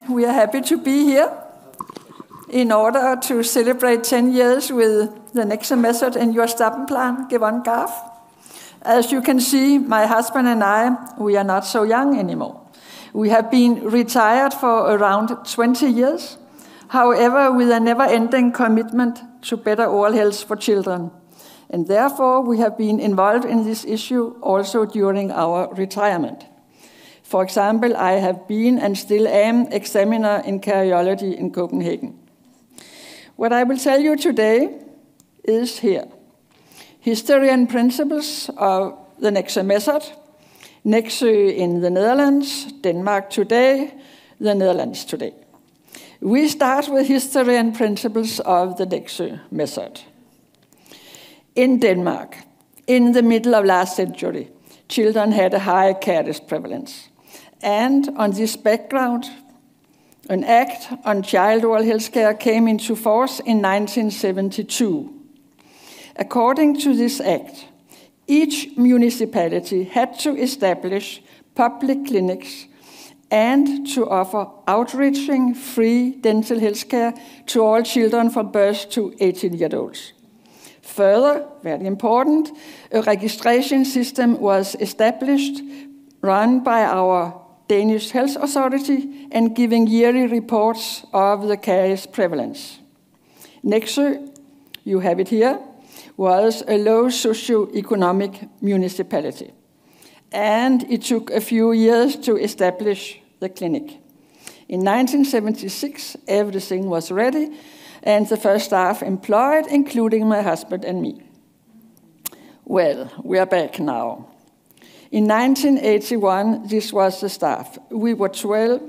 We are happy to be here in order to celebrate 10 years with the Nexø method in your Stappenplan, Given Garf. As you can see, my husband and I, we are not so young anymore. We have been retired for around 20 years, however, with a never-ending commitment to better oral health for children. And therefore, we have been involved in this issue also during our retirement. For example, I have been and still am examiner in cardiology in Copenhagen. What I will tell you today is here. History and principles of the Nexø method, Nexø in the Netherlands, Denmark today, the Netherlands today. We start with history and principles of the Nexø method. In Denmark, in the middle of last century, children had a high caries prevalence. And on this background, an Act on Child Oral Health Care came into force in 1972. According to this Act, each municipality had to establish public clinics and to offer outreaching free dental health care to all children from birth to 18 years old. Further, very important, a registration system was established, run by our Danish Health Authority and giving yearly reports of the caries prevalence. Nexø, you have it here, was a low socio-economic municipality. And it took a few years to establish the clinic. In 1976, everything was ready, and the first staff employed, including my husband and me. Well, we are back now. In 1981, this was the staff. We were 12,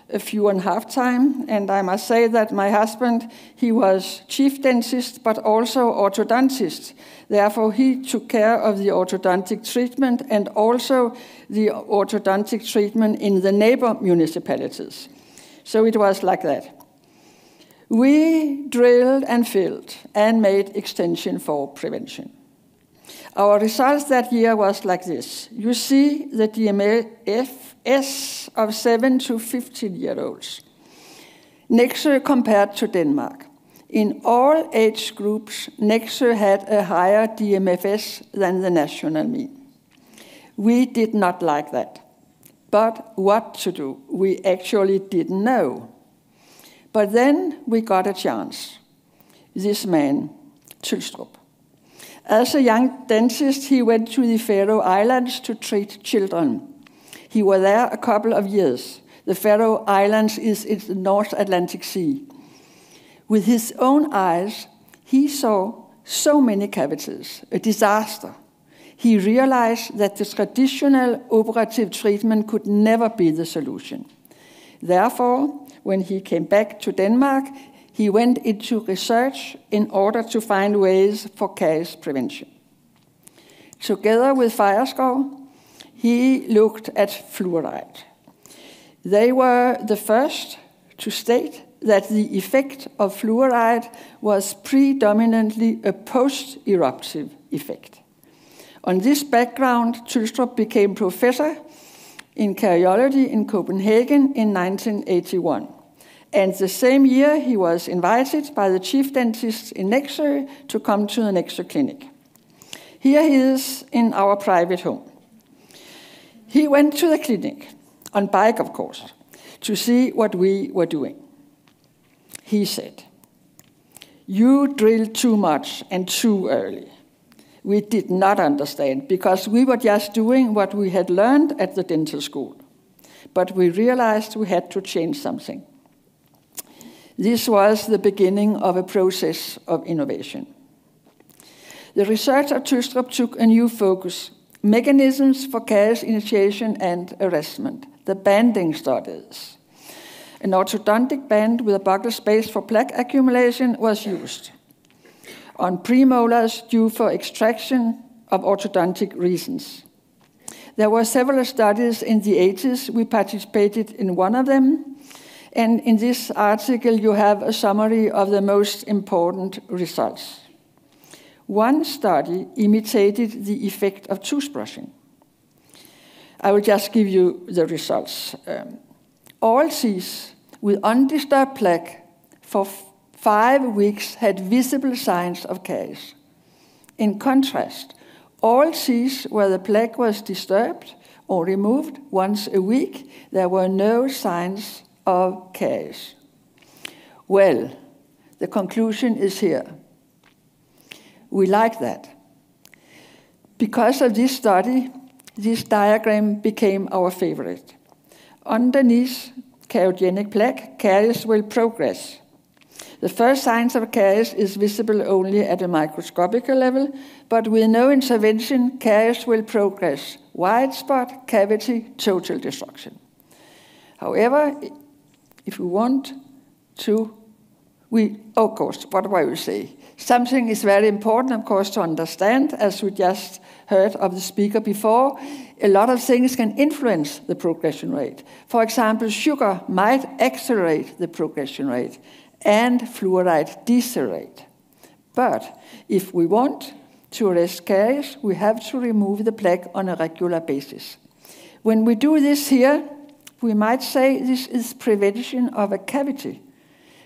a few and a half time, and I must say that my husband, he was chief dentist, but also orthodontist. Therefore, he took care of the orthodontic treatment and also the orthodontic treatment in the neighbor municipalities. So it was like that. We drilled and filled and made extension for prevention. Our results that year was like this. You see the DMFS of 7 to 15-year-olds. Nexø compared to Denmark. In all age groups, Nexø had a higher DMFS than the national mean. We did not like that. But what to do? We actually didn't know. But then we got a chance. This man, Tylstrup. As a young dentist, he went to the Faroe Islands to treat children. He was there a couple of years. The Faroe Islands is in the North Atlantic Sea. With his own eyes, he saw so many cavities, a disaster. He realized that the traditional operative treatment could never be the solution. Therefore, when he came back to Denmark, he went into research in order to find ways for caries prevention. Together with Feierskov, he looked at fluoride. They were the first to state that the effect of fluoride was predominantly a post-eruptive effect. On this background, Tylstrup became professor in cardiology in Copenhagen in 1981. And the same year, he was invited by the chief dentist in Nexø to come to the Nexø clinic. Here he is in our private home. He went to the clinic, on bike of course, to see what we were doing. He said, "You drilled too much and too early." We did not understand because we were just doing what we had learned at the dental school. But we realized we had to change something. This was the beginning of a process of innovation. The research of Tylstrup took a new focus, mechanisms for caries initiation and arrestment, the banding studies. An orthodontic band with a buccal space for plaque accumulation was used on premolars due for extraction of orthodontic reasons. There were several studies in the 80s. We participated in one of them. And in this article, you have a summary of the most important results. One study imitated the effect of toothbrushing. I will just give you the results. All teeth with undisturbed plaque for 5 weeks had visible signs of caries. In contrast, all teeth where the plaque was disturbed or removed once a week, there were no signs of caries. Well, the conclusion is here. We like that. Because of this study, this diagram became our favorite. Underneath cariogenic plaque, caries will progress. The first signs of caries is visible only at a microscopic level, but with no intervention, caries will progress. White spot, cavity, total destruction. However, if we want to, of course, what do I will say? Something is very important, of course, to understand, as we just heard of the speaker before. A lot of things can influence the progression rate. For example, sugar might accelerate the progression rate, and fluoride decelerate. But if we want to arrest caries, we have to remove the plaque on a regular basis. When we do this here, we might say this is prevention of a cavity,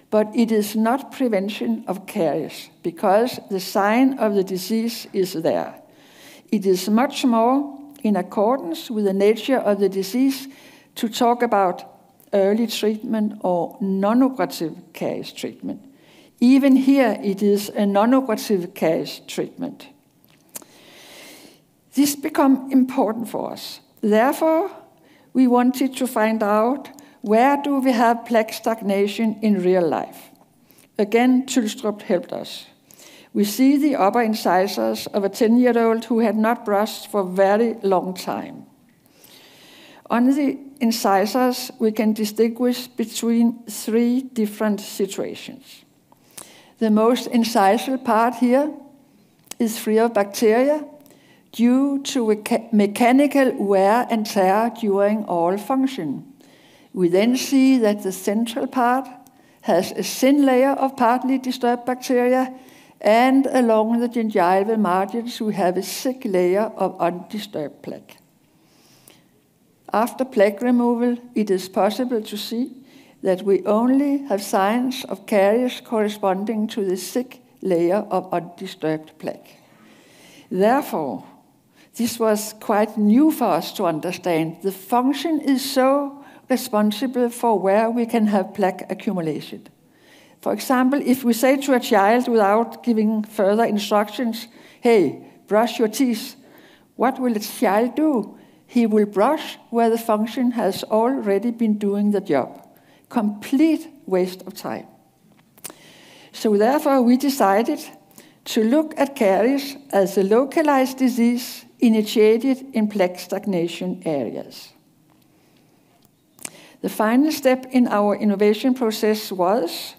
but it is not prevention of caries, because the sign of the disease is there. It is much more in accordance with the nature of the disease to talk about early treatment or non-operative caries treatment. Even here, it is a non-operative caries treatment. This becomes important for us. Therefore, we wanted to find out, where do we have plaque stagnation in real life? Again, Tylstrup helped us. We see the upper incisors of a 10-year-old who had not brushed for a very long time. On the incisors, we can distinguish between 3 different situations. The most incisal part here is free of bacteria due to mechanical wear and tear during all function. We then see that the central part has a thin layer of partly disturbed bacteria, and along the gingival margins we have a thick layer of undisturbed plaque. After plaque removal, it is possible to see that we only have signs of caries corresponding to the thick layer of undisturbed plaque. Therefore, this was quite new for us to understand. The function is so responsible for where we can have plaque accumulation. For example, if we say to a child without giving further instructions, hey, brush your teeth, what will the child do? He will brush where the function has already been doing the job. Complete waste of time. So therefore, we decided to look at caries as a localized disease initiated in plaque stagnation areas. The final step in our innovation process was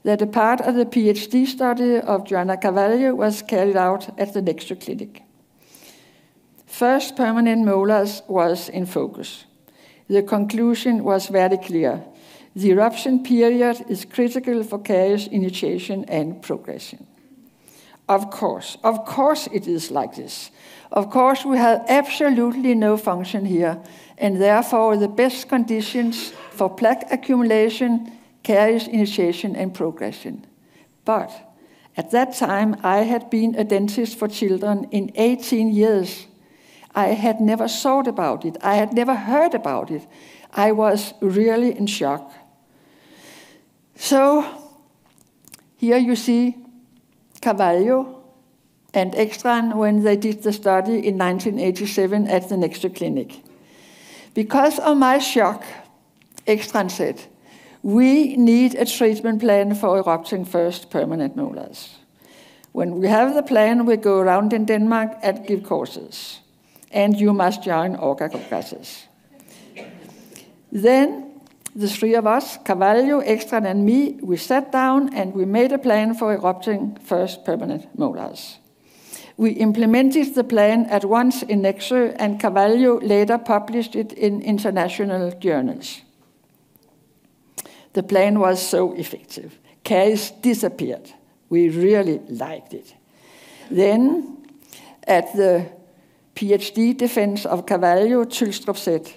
that a part of the PhD study of Joanna Carvalho was carried out at the Nexø Clinic. First permanent molars was in focus. The conclusion was very clear. The eruption period is critical for caries initiation and progression. Of course it is like this. Of course we have absolutely no function here, and therefore the best conditions for plaque accumulation, caries initiation and progression. But at that time I had been a dentist for children in 18 years. I had never thought about it. I had never heard about it. I was really in shock. So here you see Carvalho and Ekstrand when they did the study in 1987 at the Nexø Clinic. Because of my shock, Ekstrand said, we need a treatment plan for erupting first permanent molars. When we have the plan, we go around in Denmark and give courses. And you must join Orca congresses. Then the 3 of us, Carvalho, Ekstrand and me, we sat down and we made a plan for erupting first permanent molars. We implemented the plan at once in Nexø, and Carvalho later published it in international journals. The plan was so effective. Caries disappeared. We really liked it. Then, at the PhD defense of Carvalho, Tylstrup said,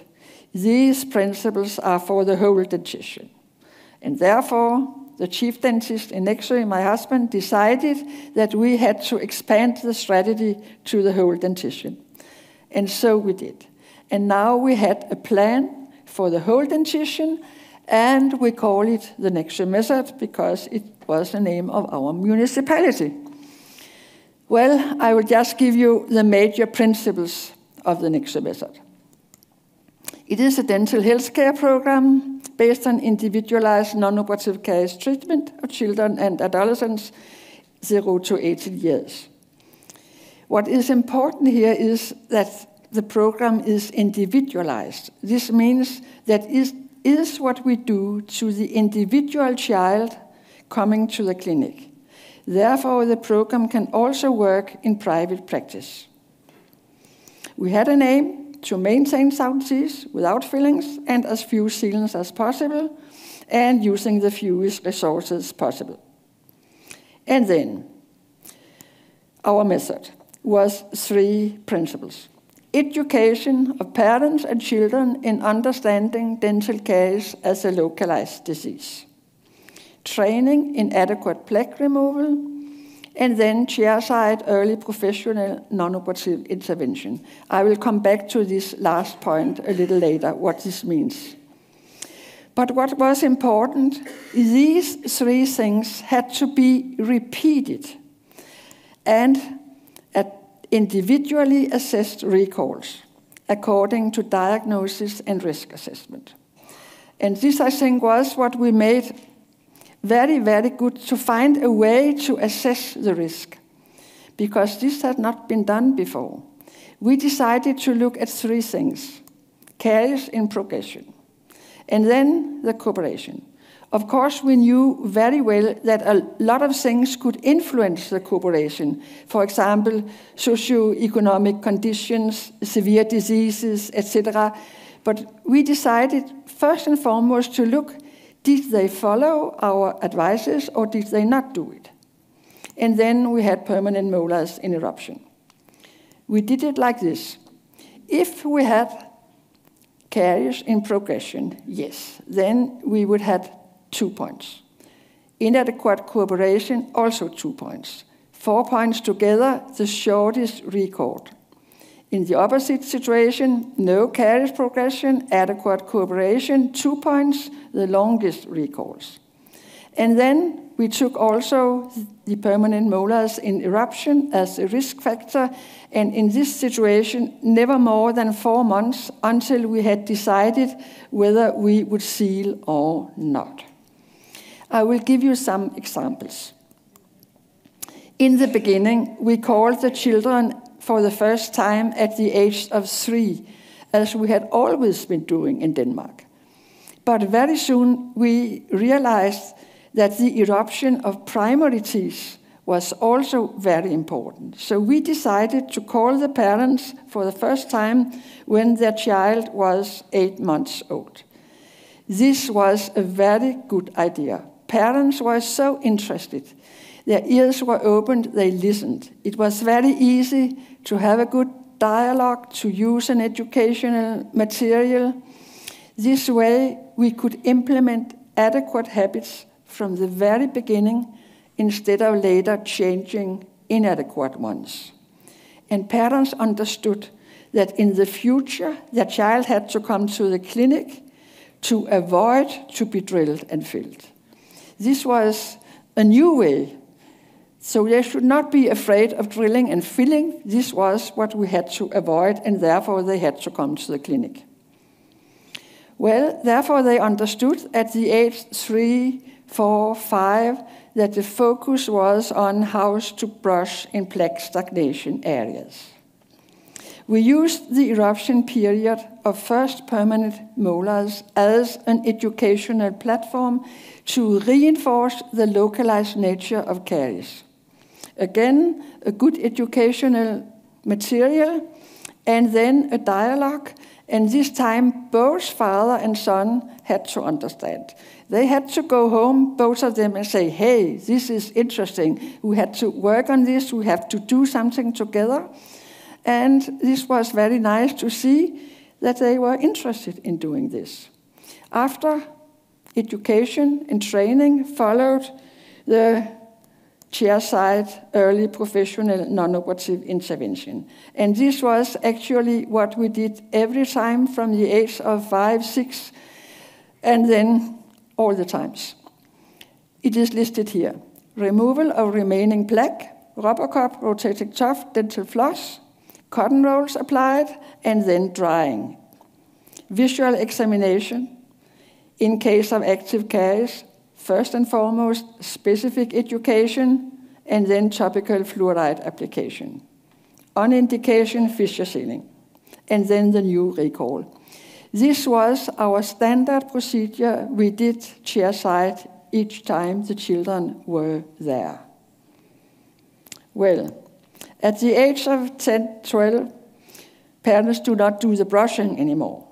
these principles are for the whole dentition. And therefore, the chief dentist in Nexø, my husband, decided that we had to expand the strategy to the whole dentition. And so we did. And now we had a plan for the whole dentition, and we call it the Nexø method because it was the name of our municipality. Well, I will just give you the major principles of the Nexø method. It is a dental healthcare program based on individualized non-operative caries treatment of children and adolescents 0 to 18 years. What is important here is that the program is individualized. This means that it is what we do to the individual child coming to the clinic. Therefore, the program can also work in private practice. We had an aim to maintain sound teeth without fillings and as few sealants as possible, and using the fewest resources possible. And then, our method was 3 principles. Education of parents and children in understanding dental caries as a localized disease. Training in adequate plaque removal, and then chairside early professional non-operative intervention. I will come back to this last point a little later, what this means. But what was important, these 3 things had to be repeated and at individually assessed recalls according to diagnosis and risk assessment. And this, I think, was what we made very, very good, to find a way to assess the risk, because this had not been done before. We decided to look at 3 things: caries in progression, and then the cooperation. Of course, we knew very well that a lot of things could influence the cooperation. For example, socioeconomic conditions, severe diseases, etc. But we decided first and foremost to look, did they follow our advices or did they not do it? And then we had permanent molars in eruption. We did it like this. If we had caries in progression, yes, then we would have 2 points. Inadequate cooperation, also 2 points. 4 points together, the shortest record. In the opposite situation, no caries progression, adequate cooperation, 2 points, the longest recalls. And then we took also the permanent molars in eruption as a risk factor, and in this situation, never more than 4 months until we had decided whether we would seal or not. I will give you some examples. In the beginning, we called the children for the first time at the age of 3, as we had always been doing in Denmark. But very soon we realized that the eruption of primary teeth was also very important. So we decided to call the parents for the first time when their child was 8 months old. This was a very good idea. Parents were so interested. Their ears were opened, they listened. It was very easy to have a good dialogue, to use an educational material. This way, we could implement adequate habits from the very beginning instead of later changing inadequate ones. And parents understood that in the future, their child had to come to the clinic to avoid to be drilled and filled. This was a new way. So they should not be afraid of drilling and filling. This was what we had to avoid, and therefore they had to come to the clinic. Well, therefore they understood at the age 3, 4, 5 that the focus was on how to brush in plaque stagnation areas. We used the eruption period of first permanent molars as an educational platform to reinforce the localized nature of caries. Again, a good educational material, and then a dialogue, and this time both father and son had to understand. They had to go home, both of them, and say, hey, this is interesting. We had to work on this, we have to do something together. And this was very nice to see that they were interested in doing this. After education and training followed the chairside early professional non-operative intervention. And this was actually what we did every time from the age of 5, 6, and then all the times. It is listed here. Removal of remaining plaque, rubber cup, rotating tuft, dental floss, cotton rolls applied, and then drying. Visual examination. In case of active caries, first and foremost, specific education, and then topical fluoride application. On indication, fissure sealing, and then the new recall. This was our standard procedure we did chairside each time the children were there. Well, at the age of 10, 12, parents do not do the brushing anymore.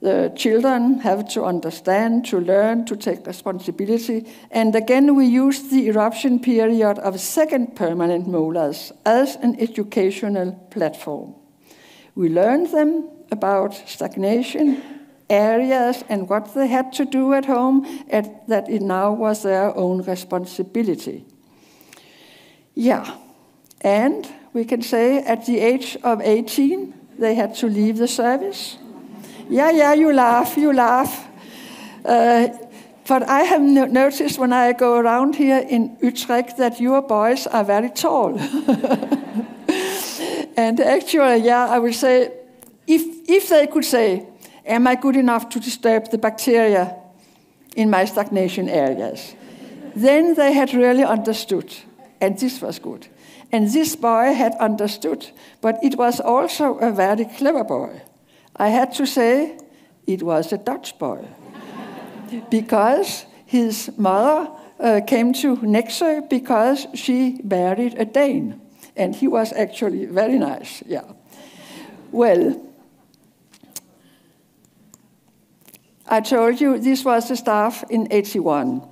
The children have to understand, to learn, to take responsibility. And again, we use the eruption period of second permanent molars as an educational platform. We learned them about stagnation, areas, and what they had to do at home, and that it now was their own responsibility. Yeah, and we can say at the age of 18, they had to leave the service. Yeah, you laugh. But I have noticed when I go around here in Utrecht that your boys are very tall. And actually, yeah, I would say, if they could say, am I good enough to disturb the bacteria in my stagnation areas? Then they had really understood, and this was good. And this boy had understood, but it was also a very clever boy. I had to say it was a Dutch boy because his mother came to Nexø because she married a Dane, and he was actually very nice. Yeah. Well, I told you this was the staff in 81.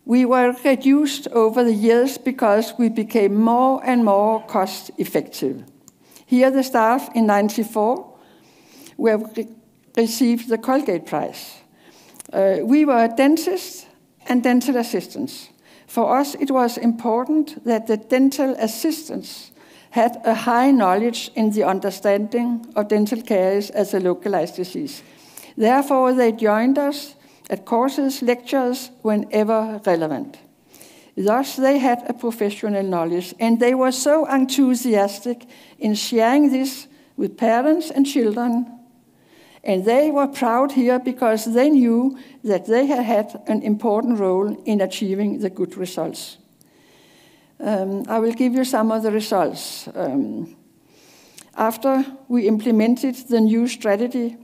We were reduced over the years because we became more and more cost effective. Here the staff in 94 received the Colgate Prize. We were dentists and dental assistants. For us, it was important that the dental assistants had a high knowledge in the understanding of dental caries as a localized disease. Therefore, they joined us at courses, lectures, whenever relevant. Thus, they had a professional knowledge, and they were so enthusiastic in sharing this with parents and children. And they were proud here because they knew that they had had an important role in achieving the good results. I will give you some of the results. After we implemented the new strategy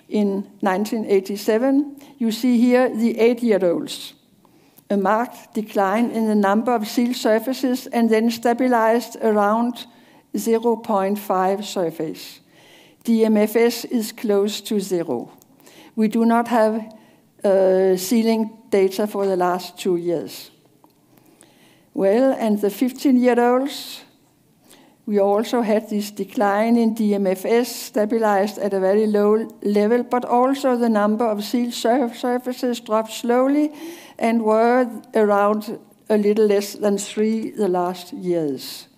in 1987, you see here the 8-year-olds. A marked decline in the number of sealed surfaces and then stabilized around 0.5 surface. DMFS is close to 0. We do not have sealing data for the last 2 years. Well, and the 15-year-olds, we also had this decline in DMFS stabilized at a very low level, but also the number of sealed surfaces dropped slowly and were around a little less than 3 the last years.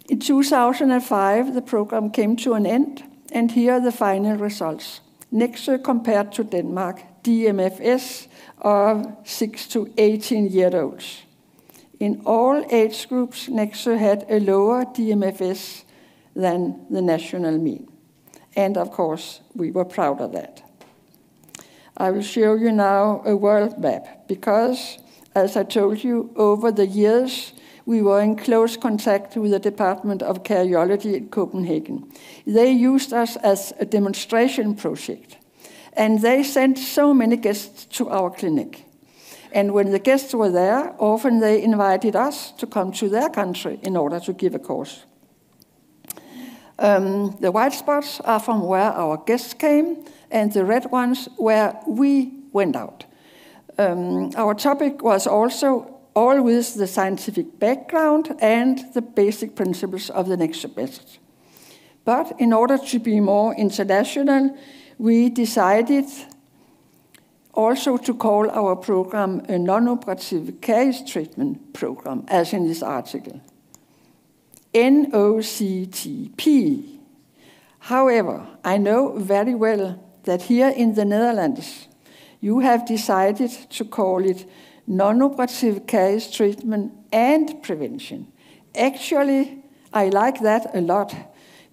In 2005, the program came to an end, and here are the final results. Nexø compared to Denmark, DMFS of 6 to 18-year-olds. In all age groups, Nexø had a lower DMFS than the national mean. And of course, we were proud of that. I will show you now a world map because, as I told you, over the years, we were in close contact with the Department of Cariology in Copenhagen. They used us as a demonstration project, and they sent so many guests to our clinic. And when the guests were there, often they invited us to come to their country in order to give a course. The white spots are from where our guests came, and the red ones where we went out. Our topic was also always the scientific background and the basic principles of the Nexø method. But in order to be more international, we decided also to call our program a non-operative caries treatment program, as in this article. NOCTP. However, I know very well that here in the Netherlands, you have decided to call it non-operative caries treatment and prevention. Actually, I like that a lot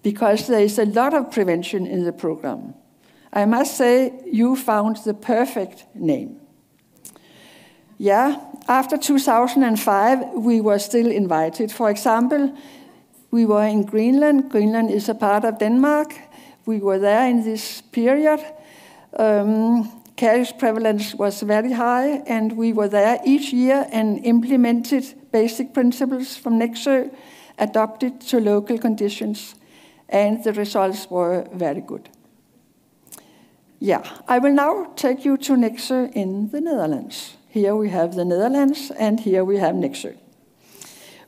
because there is a lot of prevention in the program. I must say you found the perfect name. Yeah, after 2005, we were still invited. For example, we were in Greenland. Greenland is a part of Denmark. We were there in this period. Caries prevalence was very high, and we were there each year and implemented basic principles from Nexø, adopted to local conditions, and the results were very good. Yeah, I will now take you to Nexø in the Netherlands. Here we have the Netherlands, and here we have Nexø.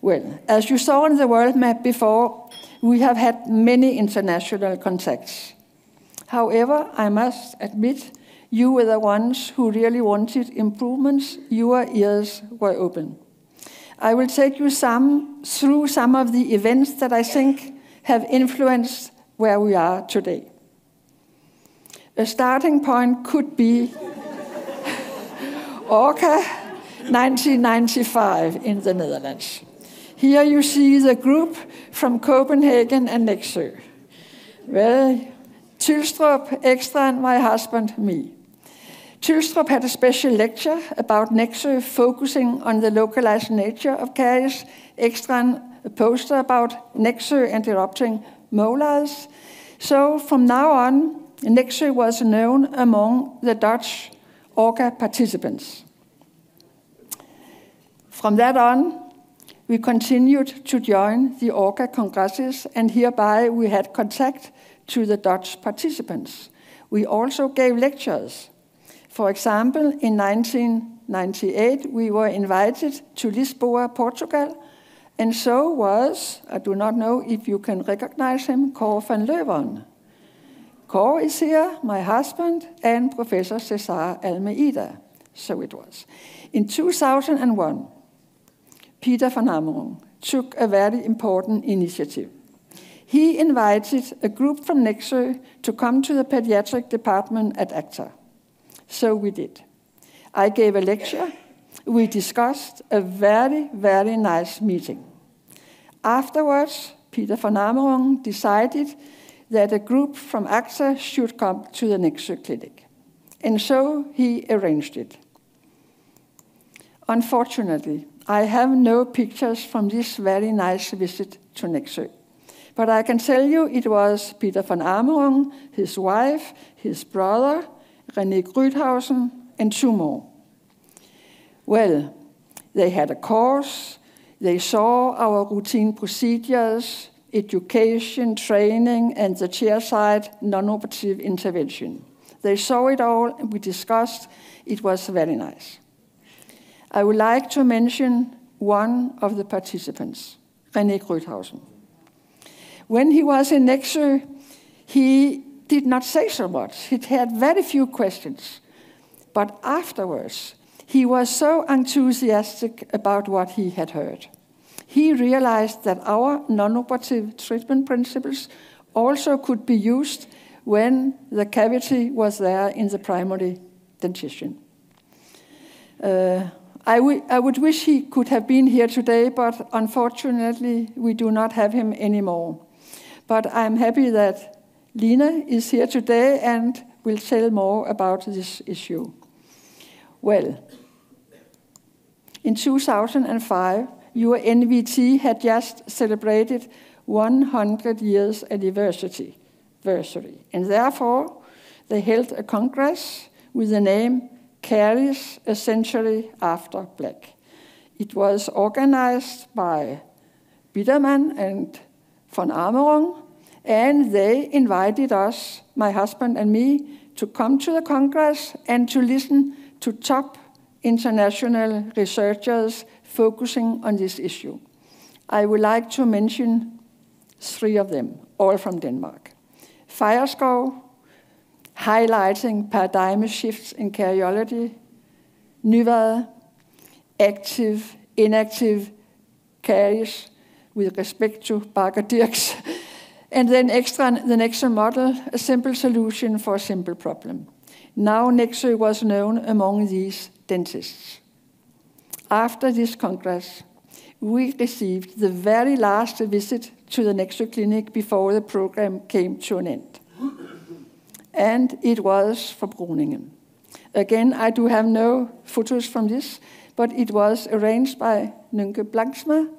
Well, as you saw on the world map before, we have had many international contacts. However, I must admit, you were the ones who really wanted improvements. Your ears were open. I will take you through some of the events that I think have influenced where we are today. A starting point could be Orca 1995 in the Netherlands. Here you see the group from Copenhagen and Nexø. Well, Tylstrup, Ekstrand, my husband, me. Tylstrup had a special lecture about Nexø focusing on the localized nature of caries. Ekstrand, a poster about Nexø and erupting molars. So from now on, Nexø was known among the Dutch Orca participants. From that on, we continued to join the Orca congresses, and hereby we had contact to the Dutch participants. We also gave lectures. For example, in 1998, we were invited to Lisboa, Portugal, and so was, I do not know if you can recognize him, Cor van Leeuwen. Cor is here, my husband, and Professor Cesar Almeida. So it was. In 2001, Peter van Amerongen took a very important initiative. He invited a group from Nexø to come to the pediatric department at ACTA. So we did. I gave a lecture. We discussed a very, very nice meeting. Afterwards, Peter van Amerongen decided that a group from ACTA should come to the Nexø clinic. And so he arranged it. Unfortunately, I have no pictures from this very nice visit to Nexø. But I can tell you it was Peter van Amerongen, his wife, his brother, René Grüthausen, and two more. Well, they had a course, they saw our routine procedures, education, training, and the chairside non-operative intervention. They saw it all, and we discussed. It was very nice. I would like to mention one of the participants, René Grüthausen. When he was in Nexø, he did not say so much. He had very few questions. But afterwards, he was so enthusiastic about what he had heard. He realized that our non-operative treatment principles also could be used when the cavity was there in the primary dentition. I would wish he could have been here today, but unfortunately, we do not have him anymore. But I'm happy that Lina is here today and will tell more about this issue. Well, in 2005, your NVT had just celebrated 100 years anniversary, and therefore they held a congress with the name Caries a Century After Black. It was organized by Biderman and von Amerongen, and they invited us, my husband and me, to come to the congress and to listen to top international researchers focusing on this issue. I would like to mention three of them. all from Denmark. Fireskov, highlighting paradigm shifts in cardiology. Nyvad, active, inactive caries with respect to Barker Dirks. And then extra, the Nexø model, a simple solution for a simple problem. Now Nexø was known among these dentists. After this congress, we received the very last visit to the Nexø clinic before the program came to an end. And it was for Groningen. Again, I do have no photos from this, but it was arranged by Nynke Blanksma.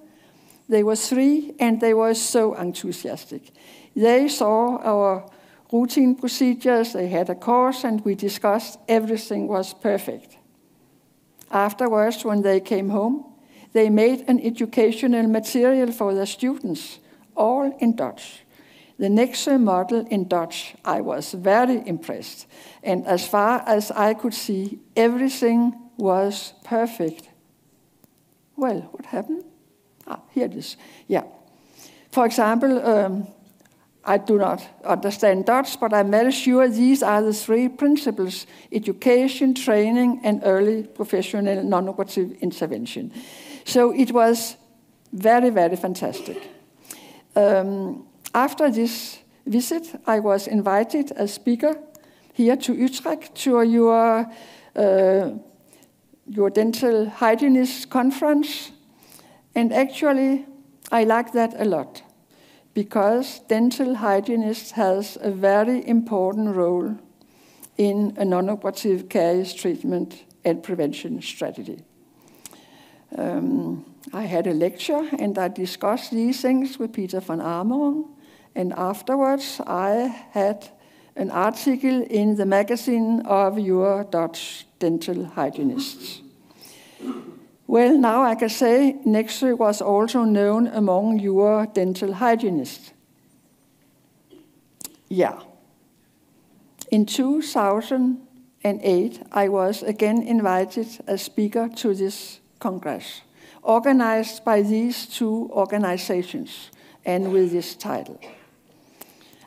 They were 3, and they were so enthusiastic. They saw our routine procedures, they had a course, and we discussed. Everything was perfect. Afterwards, when they came home, they made an educational material for their students, all in Dutch. The Nexø model in Dutch, I was very impressed. And as far as I could see, everything was perfect. Well, what happened? Here it is. Yeah. For example, I do not understand Dutch, but I'm very sure these are the 3 principles: education, training, and early professional non-operative intervention. So it was very, very fantastic. After this visit, I was invited as speaker here to Utrecht to your dental hygienist conference. And actually, I like that a lot, because dental hygienist has a very important role in a non-operative caries treatment and prevention strategy. I had a lecture, and I discussed these things with Peter von Ameron, and afterwards I had an article in the magazine of your Dutch dental hygienists. Well, now I can say Nexø was also known among your dental hygienists. Yeah. In 2008, I was again invited as speaker to this congress, organized by these 2 organizations, and with this title.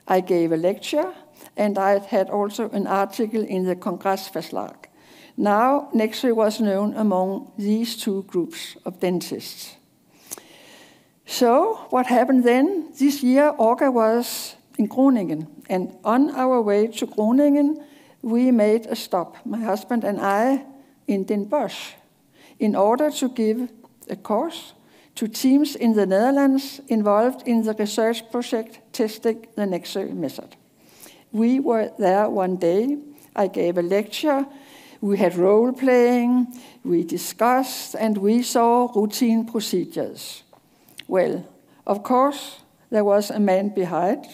I gave a lecture, and I had also an article in the Kongressforslag. Now, Nexø was known among these 2 groups of dentists. So, what happened then? This year, Orga was in Groningen, and on our way to Groningen, we made a stop, my husband and I, in Den Bosch, in order to give a course to teams in the Netherlands involved in the research project testing the Nexø method. We were there one day. I gave a lecture. We had role-playing, we discussed, and we saw routine procedures. Well, of course, there was a man behind,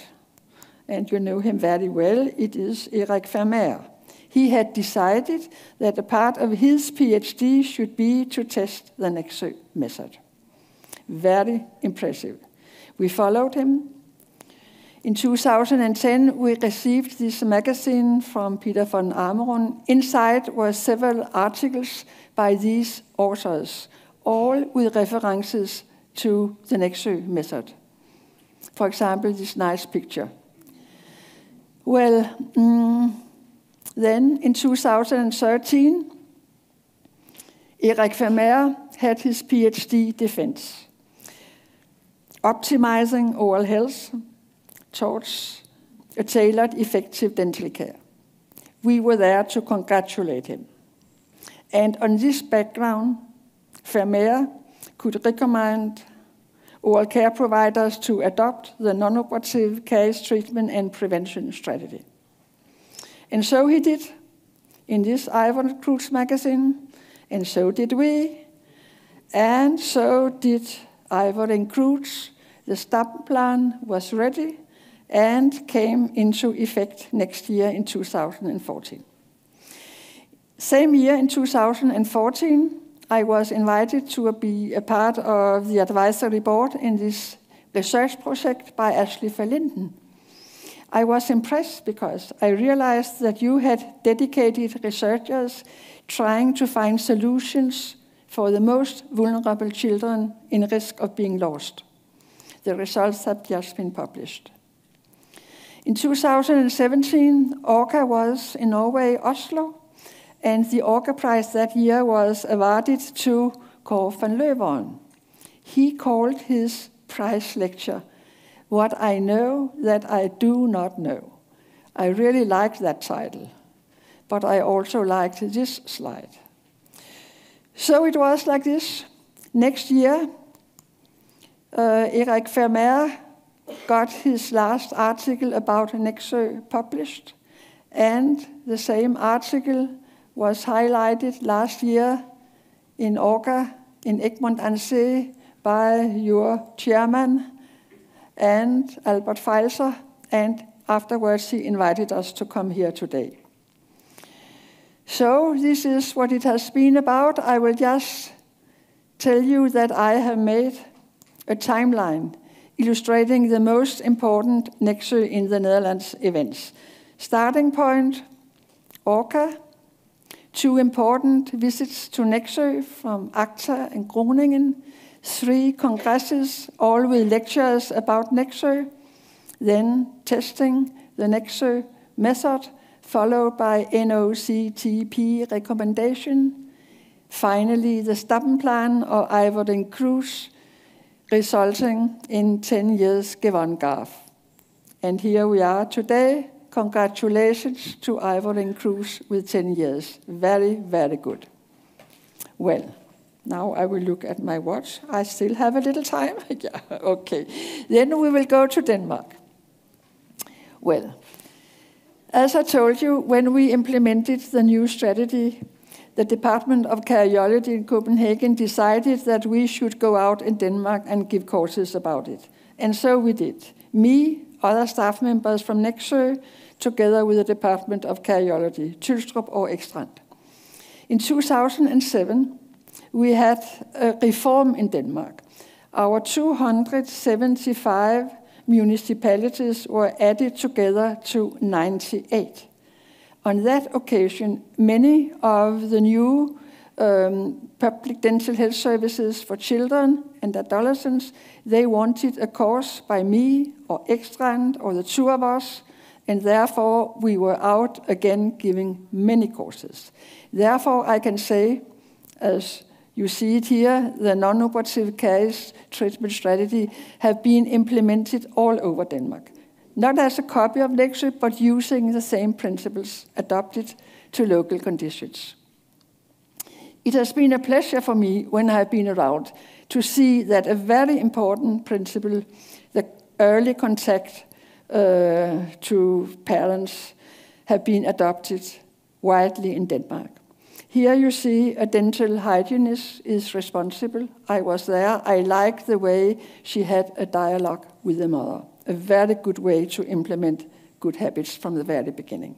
and you know him very well. It is Erik Vermeer. He had decided that a part of his PhD should be to test the Nexø method. Very impressive. We followed him. In 2010, we received this magazine from Peter von Ameron. Inside were several articles by these authors, all with references to the Nexø method. For example, this nice picture. Well, then in 2013, Erik Vermeer had his PhD defense, optimizing oral health towards a tailored, effective dental care. We were there to congratulate him. And on this background, Vermeer could recommend oral care providers to adopt the non-operative caries treatment and prevention strategy. And so he did in this Ivor Cruz magazine, and so did we, and so did Ivor and Cruz. The Stappenplan was ready and came into effect next year in 2014. Same year in 2014, I was invited to be a part of the advisory board in this research project by Ashley Verlinden. I was impressed because I realized that you had dedicated researchers trying to find solutions for the most vulnerable children in risk of being lost. The results have just been published. In 2017, Orca was in Norway, Oslo, and the Orca Prize that year was awarded to Kåre van Løveren. He called his prize lecture, "What I Know That I Do Not Know." I really liked that title, but I also liked this slide. So it was like this. Next year, Erik Vermeer got his last article about Nexø published, and the same article was highlighted last year in Orca in Egmont aan Zee by your chairman and Albert Feilser, and afterwards he invited us to come here today. So this is what it has been about. I will just tell you that I have made a timeline illustrating the most important Nexø in the Netherlands events. Starting point, Orca. 2 important visits to Nexø from ACTA and Groningen. 3 congresses, all with lectures about Nexø. Then testing the Nexø method, followed by NOCTP recommendation. Finally, the Stappenplan or Eyvording Cruise, resulting in 10 years Gewandgarf. And here we are today. Congratulations to Eyvording Cruise with 10 years. Very, very good. Well, now I will look at my watch. I still have a little time. Yeah, okay. Then we will go to Denmark. Well, as I told you, when we implemented the new strategy, the Department of Cardiology in Copenhagen decided that we should go out in Denmark and give courses about it. And so we did. Me, other staff members from Nexø, together with the Department of Cardiology, Tylstrup or Ekstrand. In 2007, we had a reform in Denmark. Our 275 municipalities were added together to 98. On that occasion, many of the new public dental health services for children and adolescents, they wanted a course by me or Ekstrand or the 2 of us, and therefore we were out again giving many courses. Therefore, I can say, as you see it here, the non-operative case treatment strategy have been implemented all over Denmark. Not as a copy of Nexø, but using the same principles adopted to local conditions. It has been a pleasure for me when I have been around to see that a very important principle, the early contact to parents, have been adopted widely in Denmark. Here you see a dental hygienist is responsible. I was there. I liked the way she had a dialogue with the mother. A very good way to implement good habits from the very beginning.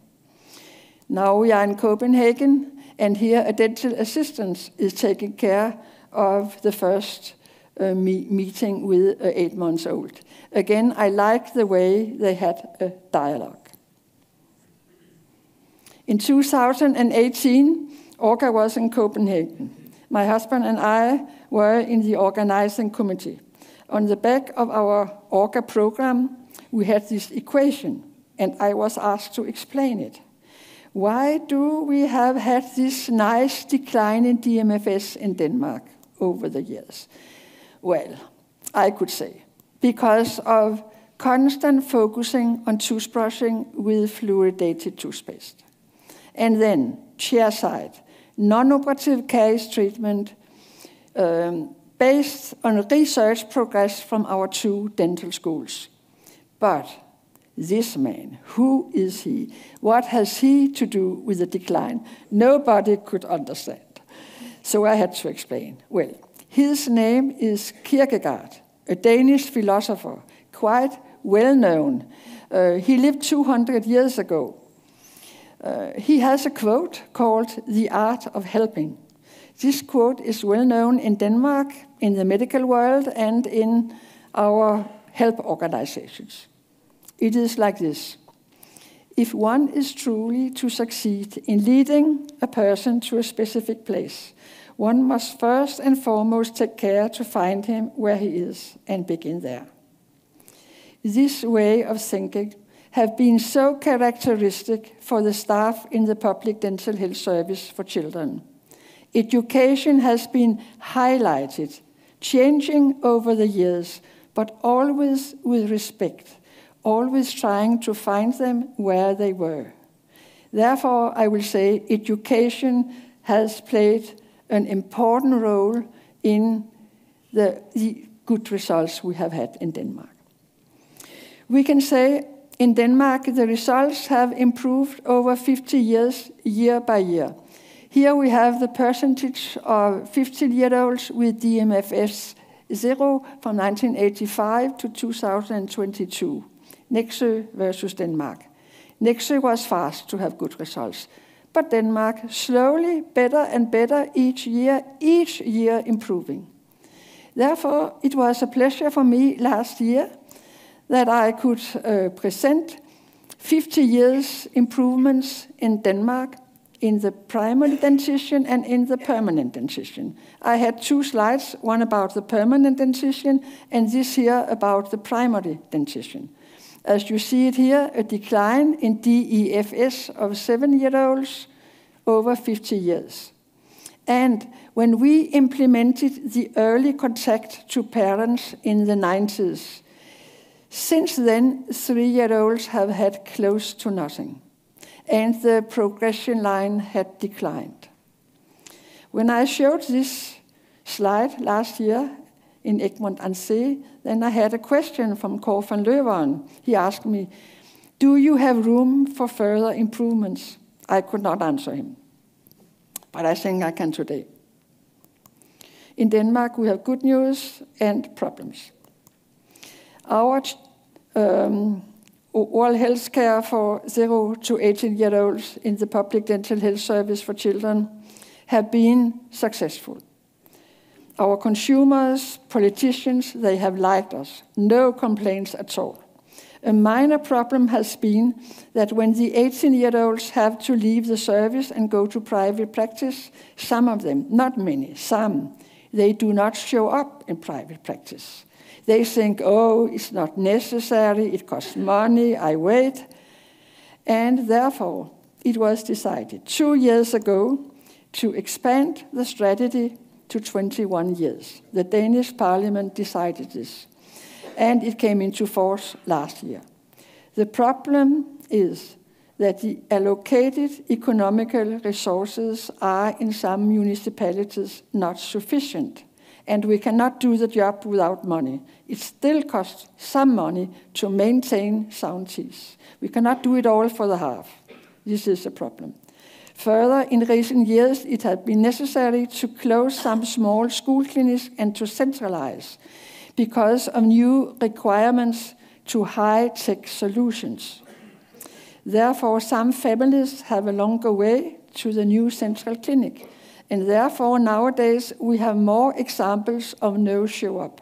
Now we are in Copenhagen, and here a dental assistant is taking care of the first meeting with 8 months old. Again, I like the way they had a dialogue. In 2018, Orca was in Copenhagen. My husband and I were in the organizing committee. On the back of our Orca program, we had this equation, and I was asked to explain it. Why do we have had this nice decline in DMFS in Denmark over the years? Well, I could say, because of constant focusing on toothbrushing with fluoridated toothpaste. And then, chairside, non-operative case treatment based on research progress from our 2 dental schools. But this man, who is he? What has he to do with the decline? Nobody could understand. So I had to explain. Well, his name is Kierkegaard, a Danish philosopher, quite well known. He lived 200 years ago. He has a quote called "The Art of Helping." This quote is well known in Denmark, in the medical world, and in our help organizations. It is like this. If one is truly to succeed in leading a person to a specific place, one must first and foremost take care to find him where he is and begin there. This way of thinking have been so characteristic for the staff in the public dental health service for children. Education has been highlighted, changing over the years, but always with respect, always trying to find them where they were. Therefore, I will say education has played an important role in the good results we have had in Denmark. We can say in Denmark the results have improved over 50 years, year by year. Here we have the percentage of 50-year-olds with DMFS 0 from 1985 to 2022. Nexø versus Denmark. Nexø was fast to have good results, but Denmark slowly, better and better each year improving. Therefore, it was a pleasure for me last year that I could present 50 years improvements in Denmark in the primary dentition and in the permanent dentition. I had 2 slides, one about the permanent dentition and this here about the primary dentition. As you see it here, a decline in DEFS of 7-year-olds over 50 years. And when we implemented the early contact to parents in the 90s, since then 3-year-olds have had close to nothing, and the progression line had declined. When I showed this slide last year in Egmont aan Zee, then I had a question from Kåre van Løveren. He asked me, "Do you have room for further improvements?" I could not answer him, but I think I can today. In Denmark, we have good news and problems. Our oral health care for 0 to 18-year-olds in the public dental health service for children have been successful. Our consumers, politicians, they have liked us. No complaints at all. A minor problem has been that when the 18-year-olds have to leave the service and go to private practice, some of them, not many, some, they do not show up in private practice. They think, oh, it's not necessary, it costs money, I wait. And therefore, it was decided 2 years ago to expand the strategy to 21 years. The Danish Parliament decided this, and it came into force last year. The problem is that the allocated economical resources are in some municipalities not sufficient, and we cannot do the job without money. It still costs some money to maintain sound teeth. We cannot do it all for the half. This is a problem. Further, in recent years, it has been necessary to close some small school clinics and to centralize because of new requirements to high-tech solutions. Therefore, some families have a longer way to the new central clinic, and therefore nowadays we have more examples of no show up.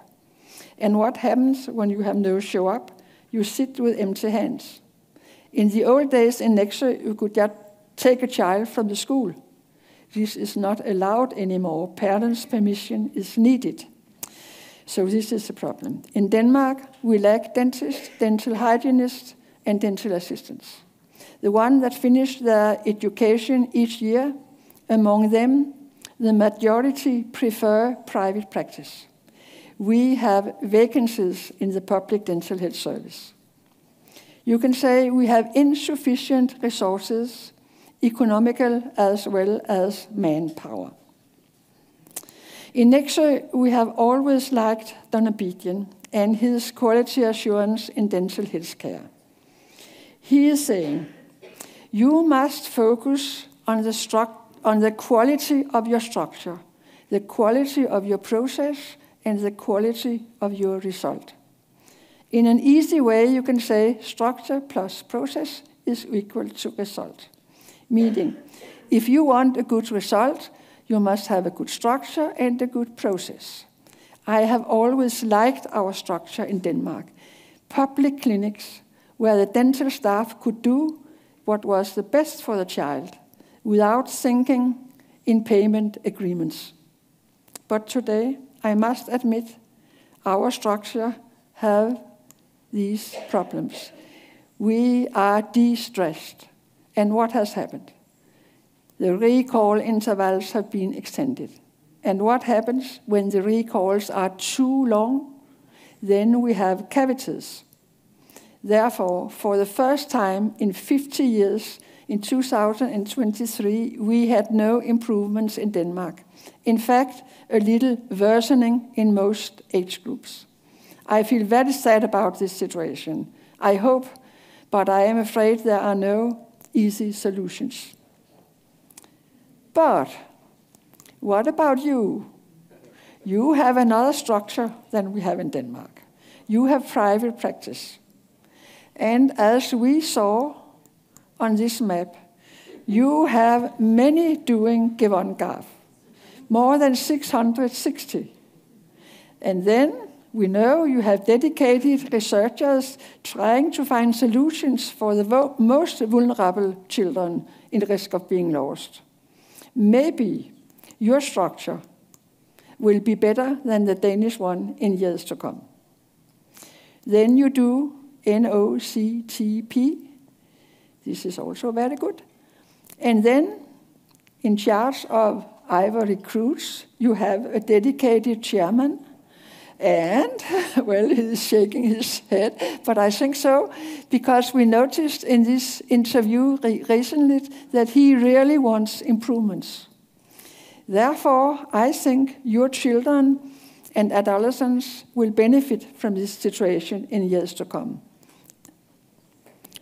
And what happens when you have no show up? You sit with empty hands. In the old days in Nexø, you could just take a child from the school. This is not allowed anymore. Parents' permission is needed. So this is a problem. In Denmark, we lack dentists, dental hygienists, and dental assistants. The one that finish their education each year, among them, the majority prefer private practice. We have vacancies in the public dental health service. You can say we have insufficient resources, economical as well as manpower. In Nexø, we have always liked Don Abidjan and his quality assurance in dental health care. He is saying, you must focus on the quality of your structure, the quality of your process, and the quality of your result. In an easy way, you can say structure plus process is equal to result. Meaning, if you want a good result, you must have a good structure and a good process. I have always liked our structure in Denmark. Public clinics where the dental staff could do what was the best for the child without thinking in payment agreements. But today, I must admit, our structure have these problems. we are de-stressed. And what has happened? The recall intervals have been extended. And what happens when the recalls are too long? Then we have cavities. Therefore, for the first time in 50 years, in 2023, we had no improvements in Denmark. In fact, a little worsening in most age groups. I feel very sad about this situation. I hope, but I am afraid there are no easy solutions. But what about you? You have another structure than we have in Denmark. You have private practice. And as we saw on this map, you have many doing GIVON-GAV, more than 660. And then we know you have dedicated researchers trying to find solutions for the most vulnerable children in risk of being lost. Maybe your structure will be better than the Danish one in years to come. Then you do NOCTP. This is also very good. And then, in charge of Ivory Cruise, you have a dedicated chairman. And, well, he's shaking his head, but I think so, because we noticed in this interview recently that he really wants improvements. Therefore, I think your children and adolescents will benefit from this situation in years to come.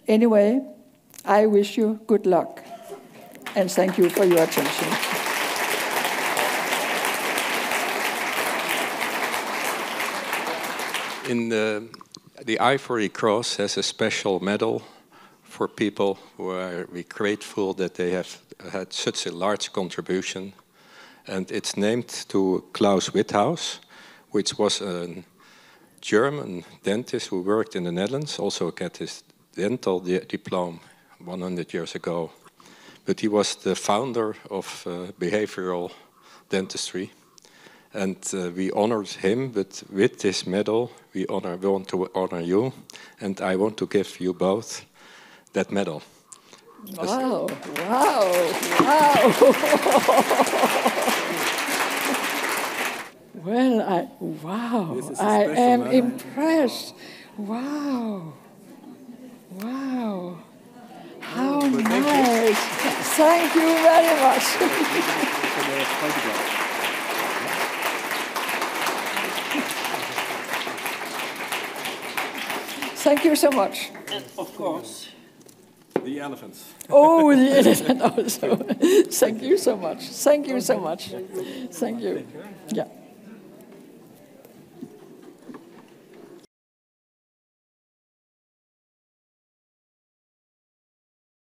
Anyway, I wish you good luck, and thank you for your attention. The Ivory Cross has a special medal for people who are grateful that they have had such a large contribution. And it's named to Klaus Withaus, which was a German dentist who worked in the Netherlands, also got his dental diploma 100 years ago. But he was the founder of behavioral dentistry. And we honored him, but with this medal, we want to honor you. And I want to give you both that medal. Wow, wow, wow. Well, wow, I am impressed. Wow, wow. How nice. Thank you very much. Thank you so much. And of course, the elephants. Oh, the elephant also. Thank you so much. Thank you so much. Thank you. Yeah.